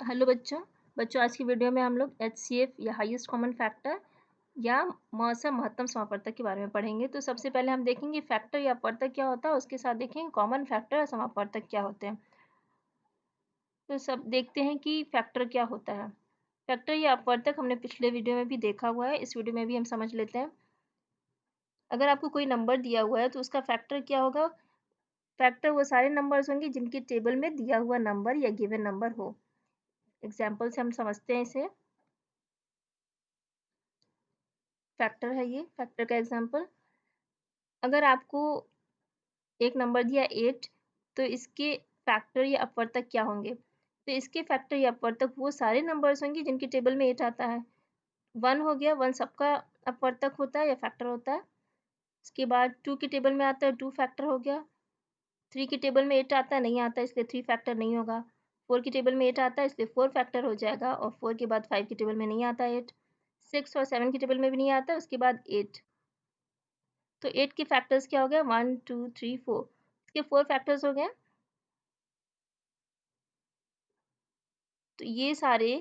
Hello बच्चों। आज की वीडियो में हम लोग एचसीएफ या हाईएस्ट कॉमन फैक्टर या मौसम महत्तम समापवर्तक के बारे में पढ़ेंगे। तो सबसे पहले हम देखेंगे फैक्टर या अपवर्तक क्या होता है, उसके साथ देखेंगे कॉमन फैक्टर और समापवर्तक क्या होते हैं। तो सब देखते हैं कि फैक्टर क्या होता है। फैक्टर या अपवर्तक हमने पिछले वीडियो में भी देखा हुआ है, इस वीडियो में भी हम समझ लेते हैं। अगर आपको कोई नंबर दिया हुआ है तो उसका फैक्टर क्या होगा। फैक्टर वो सारे नंबर्स होंगे जिनके टेबल में दिया हुआ नंबर या गिवन नंबर हो। एग्जाम्पल से हम समझते हैं इसे। फैक्टर है ये, फैक्टर का एग्जाम्पल। अगर आपको एक नंबर दिया 8, तो इसके फैक्टर या अपवर्तक क्या होंगे। तो इसके फैक्टर या अपवर्तक वो सारे नंबर्स होंगे जिनके टेबल में 8 आता है। 1 हो गया, 1 सबका अपवर्तक होता है या फैक्टर होता है। उसके बाद 2 के टेबल में आता है, 2 फैक्टर हो गया। 3 के टेबल में 8 आता है, नहीं आता इसलिए 3 फैक्टर नहीं होगा। 4 के टेबल में 8 आता है इसलिए 4 फैक्टर हो जाएगा, और 4 के बाद 5 के टेबल में नहीं आता 8। 6 और 7 के टेबल में भी नहीं आता, उसके बाद 8। तो 8 के फैक्टर्स क्या हो गया, 1 2 3 4। इसके 4 फैक्टर्स हो गए। तो ये सारे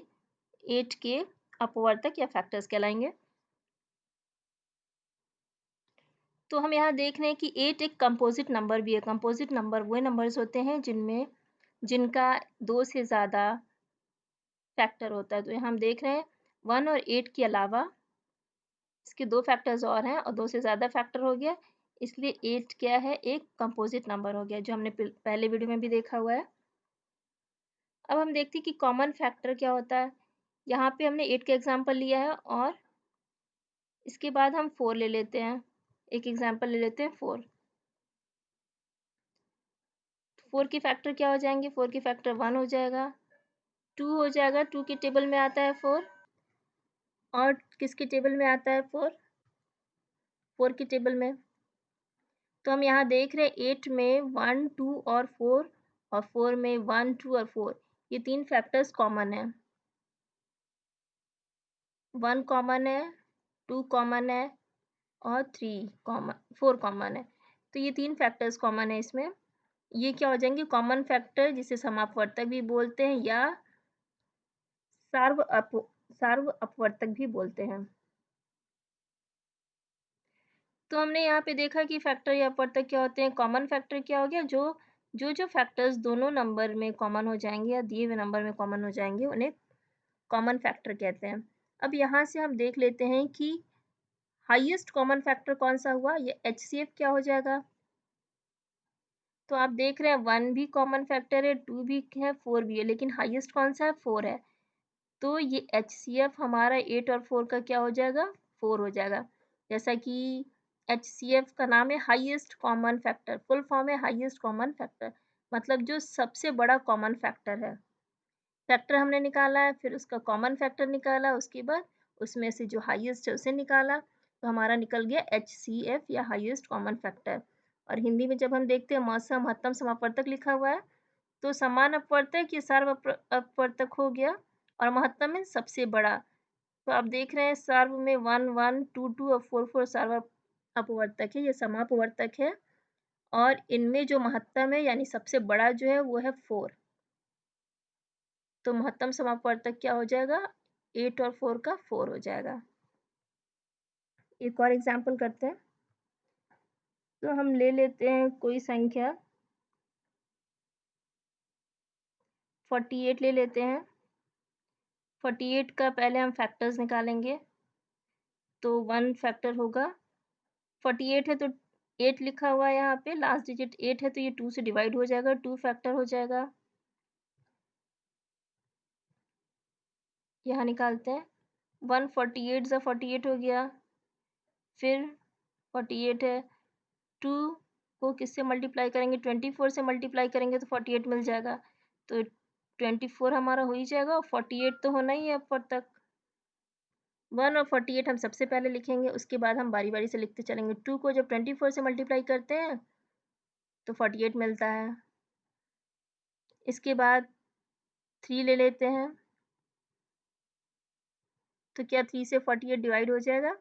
8 के अपवर्तक या फैक्टर्स कहलाएंगे। तो हम यहाँ देख रहे हैं कि 8 एक कंपोजिट नंबर भी है। कंपोजिट नंबर वो नंबर्स होते हैं जिनका 2 से ज़्यादा फैक्टर होता है। तो यहाँ हम देख रहे हैं 1 और 8 के अलावा इसके 2 फैक्टर्स और हैं, और 2 से ज़्यादा फैक्टर हो गया, इसलिए 8 क्या है, एक कंपोजिट नंबर हो गया, जो हमने पहले वीडियो में भी देखा हुआ है। अब हम देखते हैं कि कॉमन फैक्टर क्या होता है। यहाँ पे हमने 8 का एग्जाम्पल लिया है, और इसके बाद हम 4 ले लेते हैं। एक एग्जाम्पल ले लेते हैं 4। 4 के फैक्टर क्या हो जाएंगे, 4 के फैक्टर 1 हो जाएगा, 2 हो जाएगा, 2 के टेबल में आता है 4, और किसके टेबल में आता है 4, 4 के टेबल में। तो हम यहाँ देख रहे हैं 8 में 1 2 और 4, और 4 में 1 2 और 4, ये 3 फैक्टर्स कॉमन है। 1 कॉमन है, 2 कॉमन है, और 4 कॉमन है। तो ये 3 फैक्टर्स कॉमन है इसमें। ये क्या हो जाएंगे, कॉमन फैक्टर, जिसे समापवर्तक भी बोलते हैं या सार्व अपवर्तक भी बोलते हैं। तो हमने यहाँ पे देखा कि फैक्टर या अपवर्तक क्या होते हैं। कॉमन फैक्टर क्या हो गया, जो फैक्टर्स दोनों नंबर में कॉमन हो जाएंगे या दिए हुए नंबर में कॉमन हो जाएंगे, उन्हें कॉमन फैक्टर कहते हैं। अब यहाँ से हम देख लेते हैं कि हाईएस्ट कॉमन फैक्टर कौन सा हुआ, ये एचसीएफ क्या हो जाएगा। तो आप देख रहे हैं 1 भी कॉमन फैक्टर है, 2 भी है, 4 भी है, लेकिन हाईएस्ट कौन सा है, 4 है। तो ये एचसीएफ हमारा 8 और 4 का क्या हो जाएगा, 4 हो जाएगा। जैसा कि एचसीएफ का नाम है highest common factor, full form है हाईएस्ट कॉमन फैक्टर, मतलब जो सबसे बड़ा कॉमन फैक्टर है। फैक्टर हमने निकाला है, फिर उसका कॉमन फैक्टर निकाला, उसके बाद उसमें से जो हाईएस्ट है उसे निकाला, तो हमारा निकल गया एचसीएफ या हाईएस्ट कॉमन फैक्टर। और हिंदी में जब हम देखते हैं मौसम महत्तम समापवर्तक लिखा हुआ है, तो समान अपवर्तक या सार्व अपवर्तक हो गया, और महत्तम में सबसे बड़ा। तो आप देख रहे हैं सार्व में 1 1 2 2 और 4 4 सार्व अपवर्तक है, ये समापवर्तक है, और इनमें जो महत्तम है यानी सबसे बड़ा जो है वो है 4। तो महत्तम समापवर्तक क्या हो जाएगा, 8 और 4 का 4 हो जाएगा। एक और एग्जाम्पल करते हैं। तो हम ले लेते हैं कोई संख्या 48 ले लेते हैं। 48 का पहले हम फैक्टर्स निकालेंगे, तो 1 फैक्टर होगा। 48 है तो 8 लिखा हुआ है यहाँ पे, लास्ट डिजिट 8 है, तो ये 2 से डिवाइड हो जाएगा, 2 फैक्टर हो जाएगा। यहाँ निकालते हैं 1 48 ज़ा 48 हो गया, फिर 48 है, 2 को किससे मल्टीप्लाई करेंगे, 24 से मल्टीप्लाई करेंगे तो 48 मिल जाएगा। तो 24 हमारा हो ही जाएगा, और 48 तो होना ही है अब तक। 1 और 48 हम सबसे पहले लिखेंगे, उसके बाद हम बारी बारी से लिखते चलेंगे। 2 को जब 24 से मल्टीप्लाई करते हैं तो 48 मिलता है। इसके बाद 3 ले लेते हैं, तो क्या 3 से 48 डिवाइड हो जाएगा,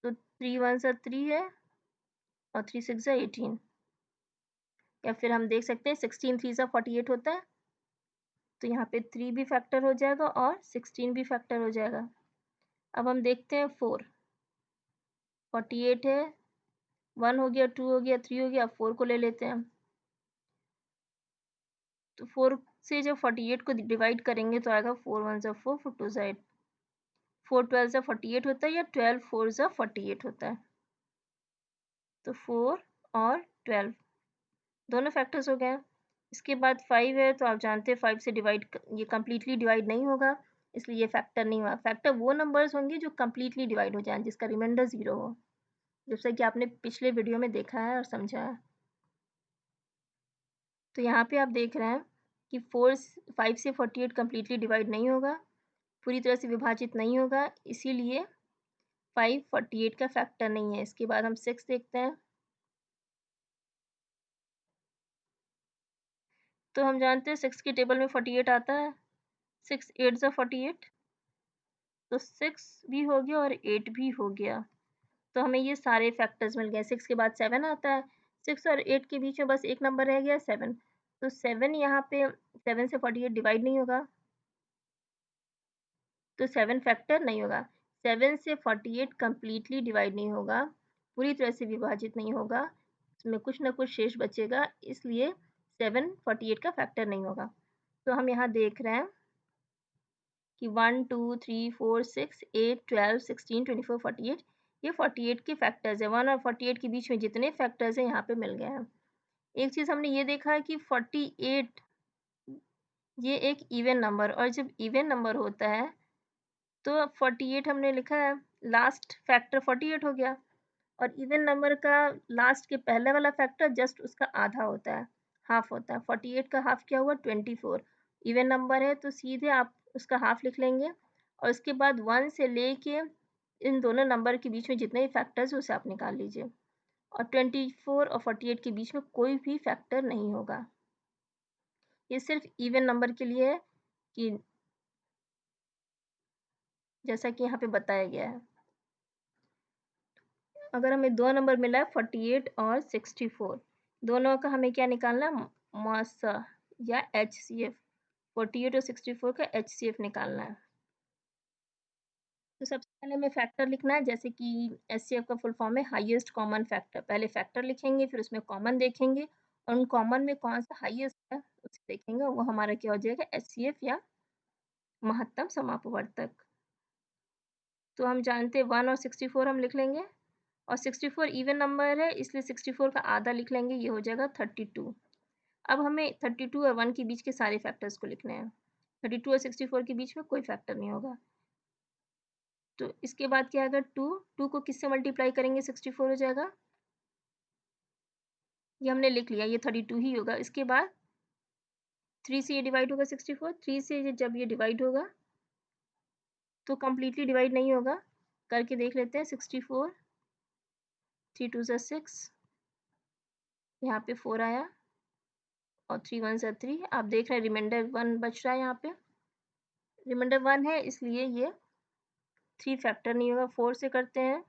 तो 3 1 सा 3 है, और 3 6 ज़ा 18। या फिर हम देख सकते हैं 16 3 ज़ा 48 होता है, तो यहाँ पे 3 भी फैक्टर हो जाएगा और 16 भी फैक्टर हो जाएगा। अब हम देखते हैं 4, 48 है, 1 हो गया, 2 हो गया, 3 हो गया, 4 को ले लेते हैं। तो 4 से जब 48 को डिवाइड करेंगे तो आएगा 4 1 ज़ा 4, 4 2 ज़ा 8, 4 12 ज़ा 48 होता है या 12 4 ज़ा 48 होता है। तो 4 और 12 दोनों फैक्टर्स हो गए हैं। इसके बाद 5 है, तो आप जानते हैं 5 से डिवाइड ये कम्प्लीटली डिवाइड नहीं होगा, इसलिए ये फैक्टर नहीं हुआ। फैक्टर वो नंबर्स होंगे जो कम्प्लीटली डिवाइड हो जाएँ, जिसका रिमाइंडर 0 हो, जैसा कि आपने पिछले वीडियो में देखा है और समझा है। तो यहाँ पे आप देख रहे हैं कि 5 से 48 कम्प्लीटली डिवाइड नहीं होगा, पूरी तरह से विभाजित नहीं होगा, इसीलिए 5 48 का फैक्टर नहीं है। इसके बाद हम 6 देखते हैं। तो हम जानते हैं 6 के टेबल में 48 आता है, 6 8 ज़ा 48, तो 6 भी हो गया और 8 भी हो गया। तो हमें ये सारे फैक्टर्स मिल गए। 6 के बाद 7 आता है, 6 और 8 के बीच में बस एक नंबर रह गया 7, तो 7 यहाँ पे 7 से 48 डिवाइड नहीं होगा, तो 7 फैक्टर नहीं होगा। 7 से 48 कम्प्लीटली डिवाइड नहीं होगा, पूरी तरह से विभाजित नहीं होगा, इसमें कुछ ना कुछ शेष बचेगा, इसलिए 7 48 का फैक्टर नहीं होगा। तो हम यहाँ देख रहे हैं कि 1 2 3 4 6 8 12 16 24 48, ये 48 के फैक्टर्स है। 1 और 48 के बीच में जितने फैक्टर्स हैं यहाँ पे मिल गए हैं। एक चीज़ हमने ये देखा है कि 48 ये एक इवन नंबर, और जब इवन नंबर होता है तो 48 हमने लिखा है, लास्ट फैक्टर 48 हो गया, और इवन नंबर का लास्ट के पहले वाला फैक्टर जस्ट उसका आधा होता है, हाफ होता है। 48 का हाफ क्या हुआ 24, इवन नंबर है तो सीधे आप उसका हाफ लिख लेंगे, और उसके बाद 1 से लेके इन दोनों नंबर के बीच में जितने भी फैक्टर्स उसे आप निकाल लीजिए, और 24 और 48 के बीच में कोई भी फैक्टर नहीं होगा। ये सिर्फ इवन नंबर के लिए है, कि जैसा कि यहाँ पे बताया गया है। अगर हमें दो नंबर मिला है 48 और 64, दोनों का हमें क्या निकालना है, मासा या HCF, 48 और 64 का HCF निकालना है। तो सबसे पहले हमें फैक्टर लिखना है, जैसे कि HCF का फुल फॉर्म है हाईएस्ट कॉमन फैक्टर। पहले फैक्टर लिखेंगे, फिर उसमें कॉमन देखेंगे, और उन कॉमन में कौन सा हाईएस्ट है उसे देखेंगे, वो हमारा क्या हो जाएगा HCF या महत्तम समापवर्तक। तो हम जानते हैं 1 और 64 हम लिख लेंगे, और 64 इवन नंबर है इसलिए 64 का आधा लिख लेंगे, ये हो जाएगा 32। अब हमें 32 और 1 के बीच के सारे फैक्टर्स को लिखने हैं। 32 और 64 के बीच में कोई फैक्टर नहीं होगा, तो इसके बाद क्या आएगा 2, 2 को किससे मल्टीप्लाई करेंगे 64 हो जाएगा, ये हमने लिख लिया, ये 32 ही होगा। इसके बाद 3 से ये डिवाइड होगा 64, 3 से जब ये डिवाइड होगा तो कम्प्लीटली डिवाइड नहीं होगा, करके देख लेते हैं। 64 3 2 ज़ा 6, यहाँ पे 4 आया, और 3 1 ज़ा 3, आप देख रहे हैं रिमाइंडर 1 बच रहा है, यहाँ पे रिमाइंडर 1 है इसलिए ये 3 फैक्टर नहीं होगा। 4 से करते हैं,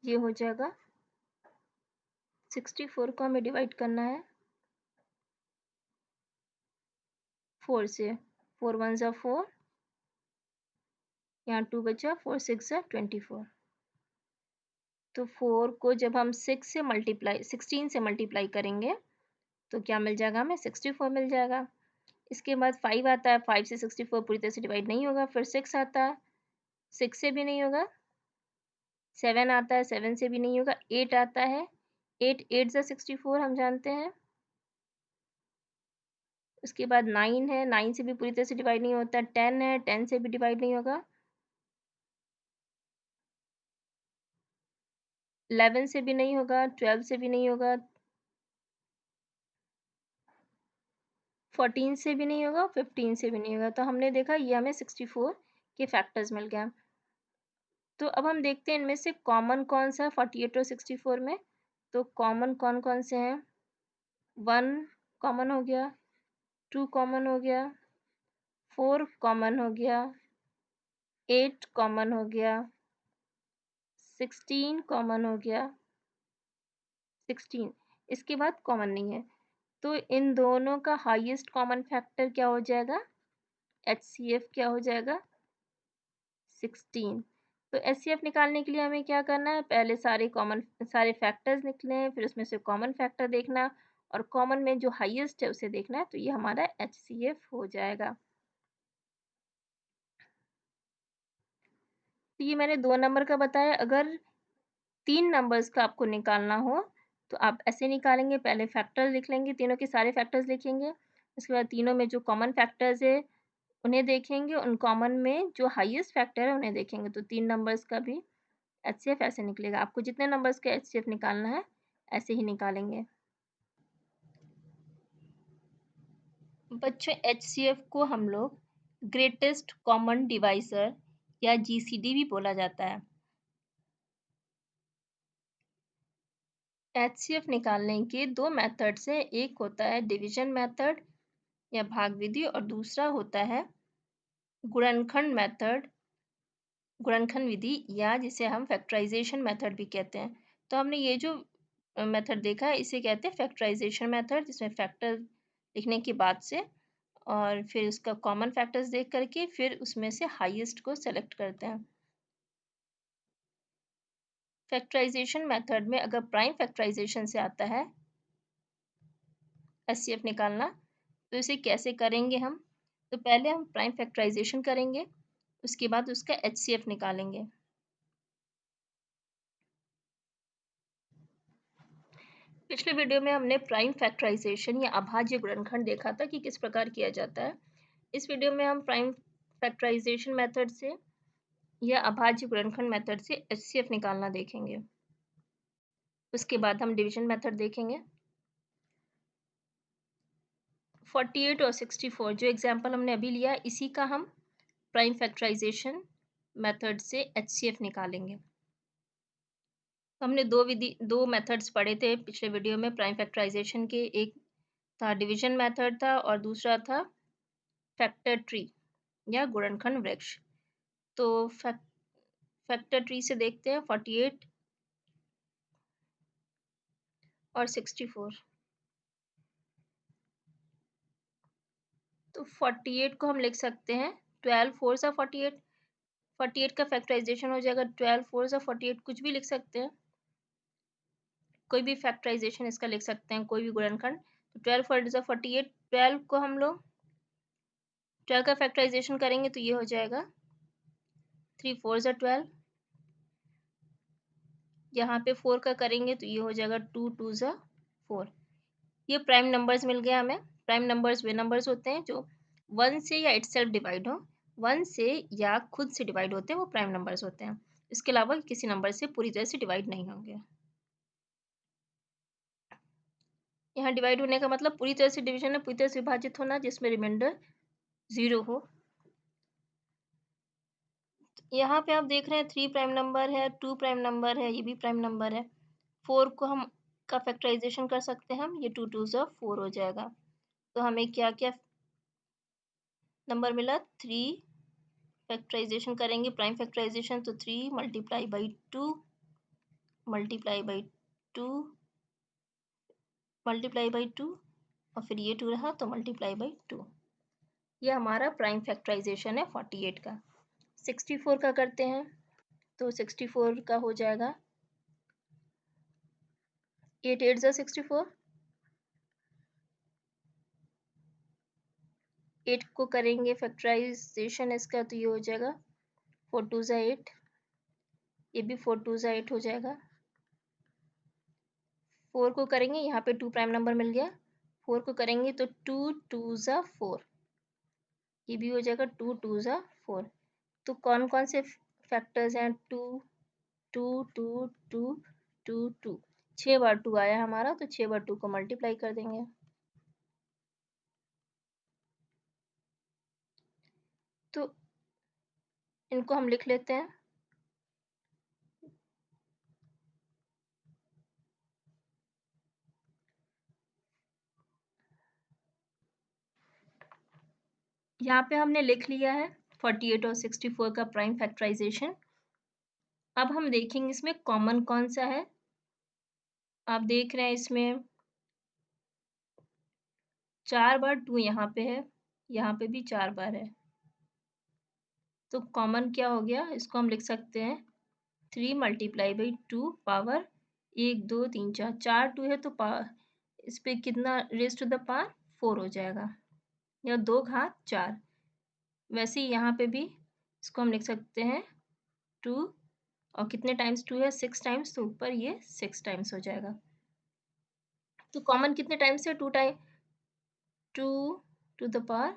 ये हो जाएगा 64 को हमें डिवाइड करना है 4 से, 4 1 ज़ा 4, यहाँ 2 बचा, 4 6 ज़ा 24। तो 4 को जब हम 16 से मल्टीप्लाई करेंगे तो क्या मिल जाएगा हमें 64 मिल जाएगा। इसके बाद 5 आता है, 5 से 64 पूरी तरह से डिवाइड नहीं होगा। फिर 6 आता है, 6 से भी नहीं होगा। 7 आता है, 7 से भी नहीं होगा। 8 आता है, 8 8 ज़ा 64 हम जानते हैं। उसके बाद 9 है, 9 से भी पूरी तरह से डिवाइड नहीं होता। 10 है, 10 से भी डिवाइड नहीं होगा। 11 से भी नहीं होगा, 12 से भी नहीं होगा, 14 से भी नहीं होगा, 15 से भी नहीं होगा। तो हमने देखा ये हमें 64 के फैक्टर्स मिल गया। तो अब हम देखते हैं इनमें से कॉमन कौन सा है 48 और 64 में। तो कॉमन कौन कौन से हैं, 1 कॉमन हो गया, 2 कॉमन हो गया, 4 कॉमन हो गया, 8 कॉमन हो गया, 16 कॉमन हो गया, 16 इसके बाद कॉमन नहीं है, तो इन दोनों का हाईएस्ट कॉमन फैक्टर क्या हो जाएगा, HCF क्या हो जाएगा, 16। तो HCF निकालने के लिए हमें क्या करना है, पहले सारे फैक्टर्स निकले हैं, फिर उसमें से कॉमन फैक्टर देखना और कॉमन में जो हाईएस्ट है उसे देखना है, तो ये हमारा HCF हो जाएगा। तो ये मैंने 2 नंबर का बताया। अगर 3 नंबर्स का आपको निकालना हो तो आप ऐसे निकालेंगे, पहले फैक्टर्स लिख लेंगे, तीनों के सारे फैक्टर्स लिखेंगे, उसके बाद तीनों में जो कॉमन फैक्टर्स है उन्हें देखेंगे, उन कॉमन में जो हाईएस्ट फैक्टर है उन्हें देखेंगे, तो 3 नंबर्स का भी HCF ऐसे निकलेगा। आपको जितने नंबर्स का HCF निकालना है ऐसे ही निकालेंगे। बच्चों HCF को हम लोग ग्रेटेस्ट कॉमन डिवाइसर या GCD भी बोला जाता है। HCF निकालने के 2 मेथड्स हैं, एक होता है डिवीजन मेथड या भाग विधि और दूसरा होता है गुणनखंड मेथड, गुणनखंड विधि या जिसे हम फैक्टराइजेशन मेथड भी कहते हैं। तो हमने ये जो मेथड देखा है इसे कहते हैं फैक्टराइजेशन मेथड, जिसमें फैक्टर लिखने के बाद से और फिर उसका कॉमन फैक्टर्स देख करके फिर उसमें से हाईएस्ट को सेलेक्ट करते हैं। फैक्टराइजेशन मेथड में अगर प्राइम फैक्टराइजेशन से आता है HCF निकालना, तो इसे कैसे करेंगे हम, तो पहले हम प्राइम फैक्टराइजेशन करेंगे, उसके बाद उसका HCF निकालेंगे। पिछले वीडियो में हमने प्राइम फैक्टराइजेशन या अभाज्य गुणनखंड देखा था कि किस प्रकार किया जाता है। इस वीडियो में हम प्राइम फैक्टराइजेशन मेथड से या अभाज्य गुणनखंड मेथड से HCF निकालना देखेंगे। उसके बाद हम डिवीजन मेथड देखेंगे। 48 और 64 जो एग्जाम्पल हमने अभी लिया इसी का हम प्राइम फैक्टराइजेशन मेथड से HCF निकालेंगे। हमने दो मेथड्स पढ़े थे पिछले वीडियो में प्राइम फैक्टराइजेशन के, एक था डिवीजन मेथड था और दूसरा था फैक्टर ट्री या गुणनखंड वृक्ष। तो फैक्टर ट्री से देखते हैं 48 और 64। तो 48 को हम लिख सकते हैं 12 4 सा 48, 48 का फैक्टराइजेशन हो जाएगा 12 4 सा 48, कुछ भी लिख सकते हैं, कोई भी फैक्टराइजेशन इसका लिख सकते हैं, कोई भी गुणनखंड। तो 12 4 सा 48, 12 को हम लोग 12 का फैक्टराइजेशन करेंगे तो ये हो जाएगा 3 4 सा 12, यहाँ पे 4 का करेंगे तो ये हो जाएगा 2 2 सा 4। ये प्राइम नंबर्स मिल गया हमें। प्राइम नंबर्स वे नंबर्स होते हैं जो 1 से या इटसेल्फ डिवाइड हो, 1 से या खुद से डिवाइड होते हैं, वो प्राइम नंबर्स होते हैं। इसके अलावा किसी नंबर से पूरी तरह से डिवाइड नहीं होंगे। यहाँ डिवाइड होने का मतलब पूरी तरह से डिवीजन है, पूरी तरह से विभाजित होना जिसमें रिमाइंडर 0 हो। यहाँ पे आप देख रहे हैं 3 प्राइम नंबर है, 2 प्राइम नंबर है, ये भी प्राइम नंबर है। 4 को हम का फैक्टराइजेशन कर सकते हैं हम, ये 2 2 सा 4 हो जाएगा। तो हमें क्या क्या नंबर मिला, 3 फैक्टराइजेशन करेंगे प्राइम फैक्टराइजेशन तो 3 multiply by 2 multiply by 2 multiply by 2 और फिर ये 2 रहा तो मल्टीप्लाई बाई 2। ये हमारा प्राइम फैक्टराइजेशन है 48 का। 64 का करते हैं तो 64 का हो जाएगा 8 8 ज़ा 64, 8 को करेंगे फैक्टराइजेशन इसका तो ये हो जाएगा 4 2 ज़ा 8, ये भी 4 2 ज़ा 8 हो जाएगा। 4 को करेंगे, यहाँ पे 2 प्राइम नंबर मिल गया, 4 को करेंगे तो 2 2 ज़ा 4, ये भी हो जाएगा 2 2 ज़ा 4। तो कौन कौन से फैक्टर्स हैं, 2 2 2 2 2 2, 6 बार 2 आया हमारा तो 6 बार 2 को मल्टीप्लाई कर देंगे। तो इनको हम लिख लेते हैं। यहाँ पे हमने लिख लिया है 48 और 64 का प्राइम फैक्टराइजेशन। अब हम देखेंगे इसमें कॉमन कौन सा है। आप देख रहे हैं इसमें 4 बार 2 यहाँ पे है, यहाँ पे भी 4 बार है। तो कॉमन क्या हो गया? इसको हम लिख सकते हैं 3 मल्टीप्लाई बाई 2 पावर 1, 2, 3, 4। 4 2 है तो इस पे कितना रेज़ टू द पावर 4 हो जाएगा या 2 घात 4। वैसे ही यहाँ पे भी इसको हम लिख सकते हैं 2 और कितने टाइम्स 2 है? 6 टाइम्स, तो ऊपर ये 6 टाइम्स हो जाएगा। तो कॉमन कितने टाइम्स है? 2 टू द पावर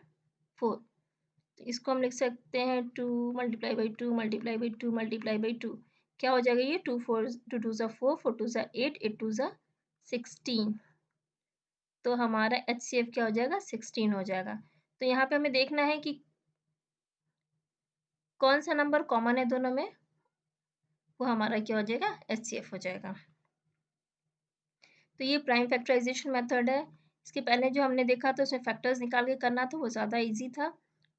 4। तो इसको हम लिख सकते हैं 2 multiply by 2 multiply by 2 multiply by 2। क्या हो जाएगा ये? 2 टू ज़ा 4, 4 टू ज़ा 8, 8 टू ज़ा 16। तो हमारा एचसीएफ क्या हो जाएगा? 16 हो जाएगा। तो यहाँ पे हमें देखना है कि कौन सा नंबर कॉमन है दोनों में, वो हमारा क्या हो जाएगा? एचसीएफ हो जाएगा। तो ये प्राइम फैक्टराइजेशन मेथड है। इसके पहले जो हमने देखा था उसमें फैक्टर्स निकाल के करना था, वो ज़्यादा ईजी था।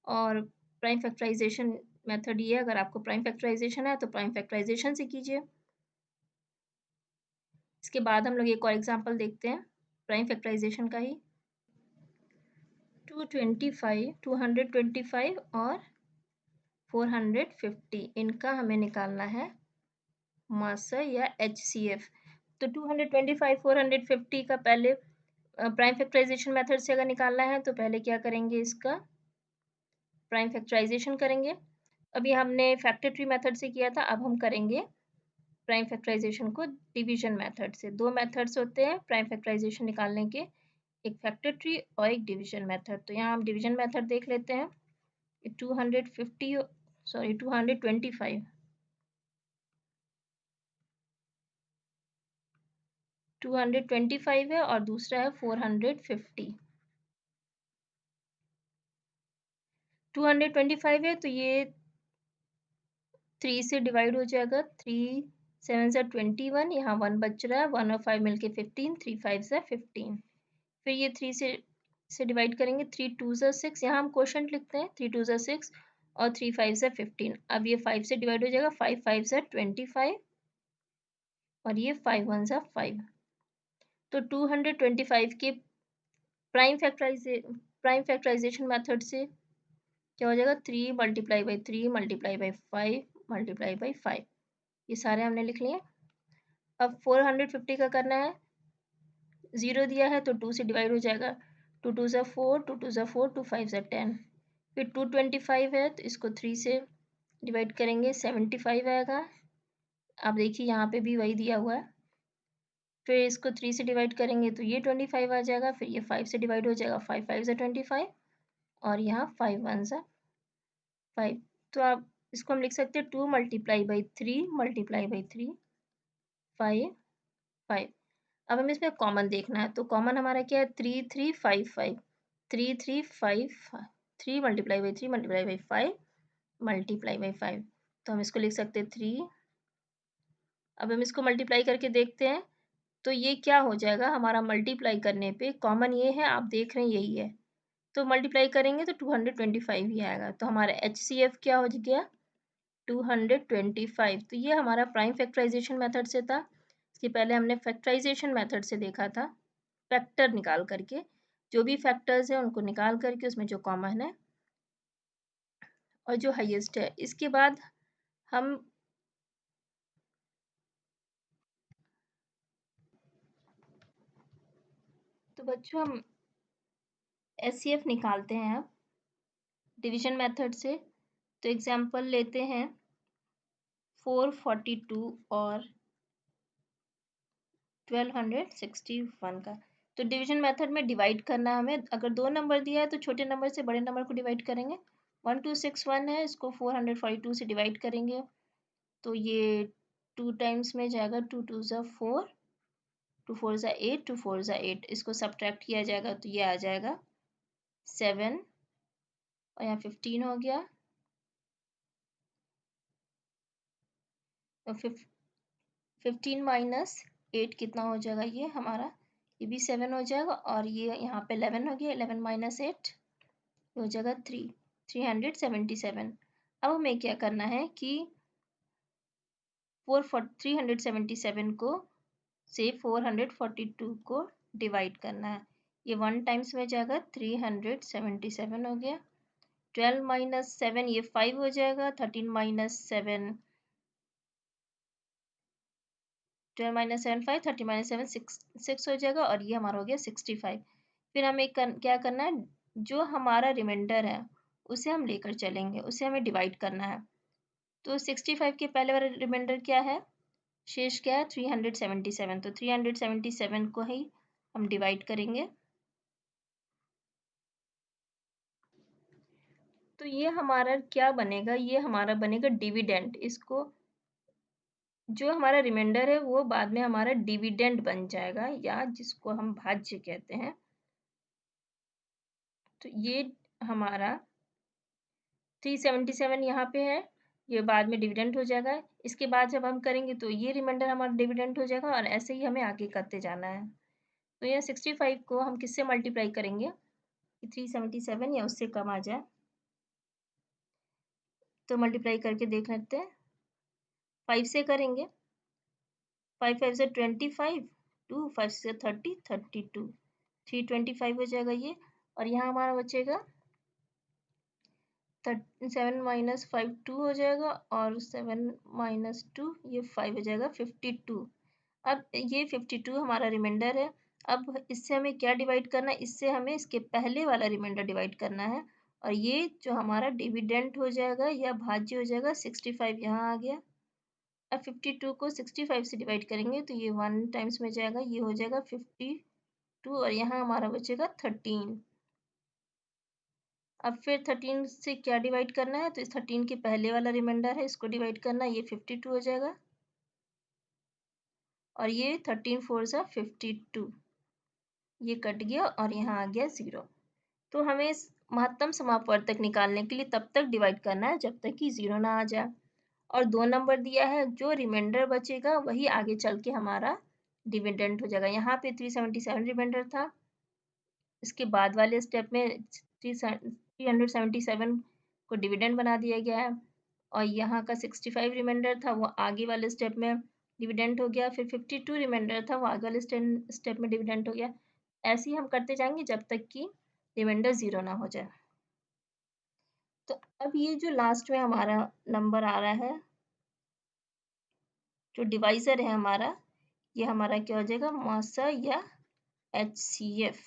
और प्राइम फैक्टराइजेशन मेथड ये है, अगर आपको प्राइम फैक्टराइजेशन है तो प्राइम फैक्टराइजेशन से कीजिए। इसके बाद हम लोग एक और एग्जांपल देखते हैं प्राइम फैक्टराइजेशन का ही। 225 और 450 इनका हमें निकालना है मास्टर या एचसीएफ। तो 225 450 का पहले प्राइम फैक्टराइजेशन मेथड से अगर निकालना है तो पहले क्या करेंगे? इसका प्राइम फैक्टराइजेशन करेंगे। अभी हमने फैक्टर ट्री मेथड से किया था, अब हम करेंगे प्राइम फैक्टराइजेशन को डिवीजन मेथड से। 2 मेथड्स होते हैं प्राइम फैक्टराइजेशन निकालने के, एक फैक्टर ट्री और एक डिवीजन मेथड। तो यहाँ हम डिवीजन मेथड देख लेते हैं। 225 225 है और दूसरा है 450। 225 है तो ये 3 से डिवाइड हो जाएगा। 3 7 से 21, यहाँ 1 बच रहा है, 1 और 5 मिलके 15, 3 5 से 15। फिर ये 3 से डिवाइड करेंगे। 3 2 से 6, यहाँ हम क्वोशंट लिखते हैं। 3 2 से 6 और 3 5 से 15। अब ये 5 से डिवाइड हो जाएगा। 5 5 से 25 और ये 5 1 से 5। तो 225 के प्राइम फैक्टराइजेशन मेथड से क्या हो जाएगा? 3 multiply by 3 multiply by 5 multiply by 5। ये सारे हमने लिख लिए। अब 450 का करना है। 0 दिया है तो 2 से डिवाइड हो जाएगा। 2 2 ज़ा 4, 2 2 ज़ा 4, 2 5 ज़ा 10। फिर 225 है तो इसको 3 से डिवाइड करेंगे, 75 आएगा। आप देखिए यहाँ पे भी वही दिया हुआ है। फिर इसको 3 से डिवाइड करेंगे तो ये 25 आ जाएगा। फिर ये 5 से डिवाइड हो जाएगा। 5 5 ज़ा 25 और यहाँ 5 1 ज़ा 5। तो आप इसको हम लिख सकते हैं 2 मल्टीप्लाई बाई 3 मल्टीप्लाई बाई 3 5 5। अब हमें इसमें कॉमन देखना है। तो कॉमन हमारा क्या है? 3 3 5 5 3 3 5 3 multiply by 3 multiply by 5 multiply by 5। तो हम इसको लिख सकते हैं 3। अब हम इसको मल्टीप्लाई करके देखते हैं तो ये क्या हो जाएगा? हमारा मल्टीप्लाई करने पे कॉमन ये है, आप देख रहे हैं यही है, तो मल्टीप्लाई करेंगे तो 225 ही आएगा। तो हमारा एचसीएफ क्या हो गया? 225। तो ये हमारा प्राइम फैक्टराइजेशन मेथड से था। इसके पहले हमने फैक्टराइजेशन मेथड से देखा था, फैक्टर निकाल करके, जो भी फैक्टर्स हैं उनको निकाल करके उसमें जो कॉमन है और जो हाईएस्ट है। इसके बाद हम तो बच्चों हम एचसीएफ निकालते हैं अब डिवीजन मेथड से। तो एग्जांपल लेते हैं 442 और 1261 का। तो डिवीजन मेथड में डिवाइड करना है हमें। अगर 2 नंबर दिया है तो छोटे नंबर से बड़े नंबर को डिवाइड करेंगे। 1261 है, इसको 442 से डिवाइड करेंगे तो ये 2 टाइम्स में जाएगा। 2 2 ज़ा 4, 2 4 ज़ा 8, 2 4 ज़ा 8। इसको सब्ट्रैक्ट किया जाएगा तो ये आ जाएगा 7 और यहाँ 15 हो गया और 15 माइनस 8 कितना हो जाएगा? ये हमारा ये भी 7 हो जाएगा और ये यहाँ पे 11 हो गया। 11 माइनस 8 हो जाएगा 3 377। अब हमें क्या करना है कि 377 को से 442 को डिवाइड करना है। ये 1 टाइम्स में जाएगा, 377 हो गया। 12 माइनस 7 ये 5 हो जाएगा। 13 माइनस 7 12 माइनस 7 5, 30 माइनस 7 6 हो जाएगा और ये हमारा हो गया 65। फिर हमें क्या करना है, जो हमारा रिमाइंडर है उसे हम लेकर चलेंगे, उसे हमें डिवाइड करना है। तो 65 के पहले वाला रिमाइंडर क्या है, शेष क्या है, 377। तो 377 को ही हम डिवाइड करेंगे। तो ये हमारा क्या बनेगा, ये हमारा बनेगा डिविडेंड। इसको जो हमारा रिमाइंडर है वो बाद में हमारा डिविडेंड बन जाएगा, या जिसको हम भाज्य कहते हैं। तो ये हमारा 377 यहाँ पे है, ये बाद में डिविडेंड हो जाएगा। इसके बाद जब हम करेंगे तो ये रिमाइंडर हमारा डिविडेंड हो जाएगा, और ऐसे ही हमें आगे करते जाना है। तो यह 65 को हम किससे मल्टीप्लाई करेंगे कि 377 या उससे कम आ जाए। तो मल्टीप्लाई करके देख लेते हैं। 5 से करेंगे, 5 5 से 25, 2 5 से 30, 32, 325 हो जाएगा ये। और यहाँ हमारा बचेगा 7 माइनस 5 2 हो जाएगा, और 7 माइनस 2 ये 5 हो जाएगा, 52। अब ये 52 हमारा रिमाइंडर है। अब इससे हमें क्या डिवाइड करना है, इससे हमें इसके पहले वाला रिमाइंडर डिवाइड करना है, और ये जो हमारा डिविडेंड हो जाएगा या भाज्य हो जाएगा 65 यहाँ आ गया। अब 52 को 65 से डिवाइड करेंगे तो ये 1 टाइम्स में जाएगा, ये हो जाएगा 52, और यहाँ हमारा बचेगा 13। अब फिर 13 से क्या डिवाइड करना है, तो इस 13 के पहले वाला रिमाइंडर है, इसको डिवाइड करना है, ये 52 हो जाएगा, और ये 13 4 सा 52, ये कट गया और यहाँ आ गया 0। तो हमें इस महत्तम समापवर्तक निकालने के लिए तब तक डिवाइड करना है जब तक कि 0 ना आ जाए। और 2 नंबर दिया है, जो रिमाइंडर बचेगा वही आगे चल के हमारा डिविडेंड हो जाएगा। यहाँ पे 377 रिमाइंडर था, इसके बाद वाले स्टेप में 377 को डिविडेंड बना दिया गया है, और यहाँ का 65 रिमाइंडर था वो आगे वाले स्टेप में डिविडेंड हो गया। फिर 52 रिमाइंडर था वो आगे वाले स्टेप में डिविडेंड हो गया। ऐसे ही हम करते जाएंगे जब तक कि रिमाइंडर 0 ना हो जाए। तो अब ये जो लास्ट में हमारा नंबर आ रहा है, जो डिवाइजर है हमारा, ये हमारा क्या हो जाएगा, मॉसा या HCF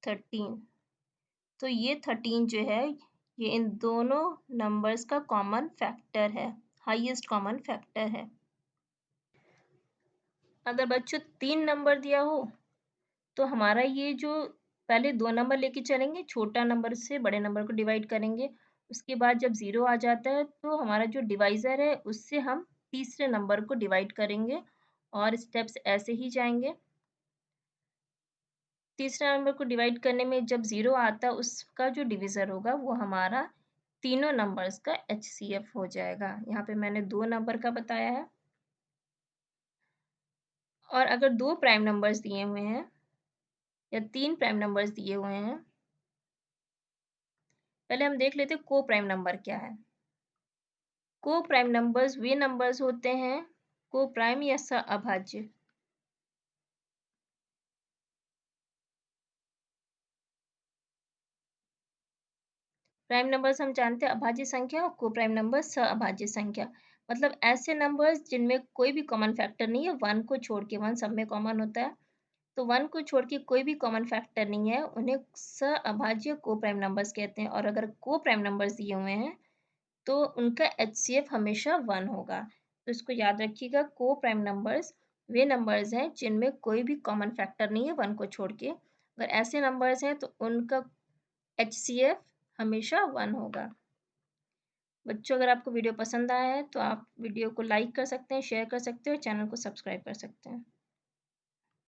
13। तो ये 13 जो है ये इन दोनों नंबर्स का कॉमन फैक्टर है, हाईएस्ट कॉमन फैक्टर है। अगर बच्चों 3 नंबर दिया हो तो हमारा ये जो पहले 2 नंबर लेके चलेंगे, छोटा नंबर से बड़े नंबर को डिवाइड करेंगे। उसके बाद जब 0 आ जाता है तो हमारा जो डिवाइज़र है उससे हम तीसरे नंबर को डिवाइड करेंगे, और स्टेप्स ऐसे ही जाएंगे। तीसरा नंबर को डिवाइड करने में जब 0 आता है उसका जो डिवीज़र होगा वो हमारा तीनों नंबर्स का HCF हो जाएगा। यहाँ पे मैंने 2 नंबर का बताया है। और अगर 2 प्राइम नंबर्स दिए हुए हैं या 3 प्राइम नंबर्स दिए हुए हैं, पहले हम देख लेते हैं को प्राइम नंबर क्या है। को प्राइम नंबर्स वे नंबर्स होते हैं को प्राइम या सहअभाज्य। प्राइम नंबर्स हम जानते हैं अभाज्य संख्या, और को प्राइम नंबर्स सहअभाज्य संख्या। मतलब ऐसे नंबर्स जिनमें कोई भी कॉमन फैक्टर नहीं है, 1 को छोड़ के, 1 सब में कॉमन होता है, तो 1 को छोड़ के कोई भी कॉमन फैक्टर नहीं है, उन्हें सहअभाज्य को प्राइम नंबर्स कहते हैं। और अगर को प्राइम नंबर्स दिए हुए हैं तो उनका HCF हमेशा 1 होगा। तो इसको याद रखिएगा, को प्राइम नंबर्स वे नंबर्स हैं जिनमें कोई भी कॉमन फैक्टर नहीं है 1 को छोड़ के। अगर ऐसे नंबर्स हैं तो उनका HCF हमेशा 1 होगा। बच्चों, अगर आपको वीडियो पसंद आया है तो आप वीडियो को लाइक कर सकते हैं, शेयर कर सकते हैं और चैनल को सब्सक्राइब कर सकते हैं।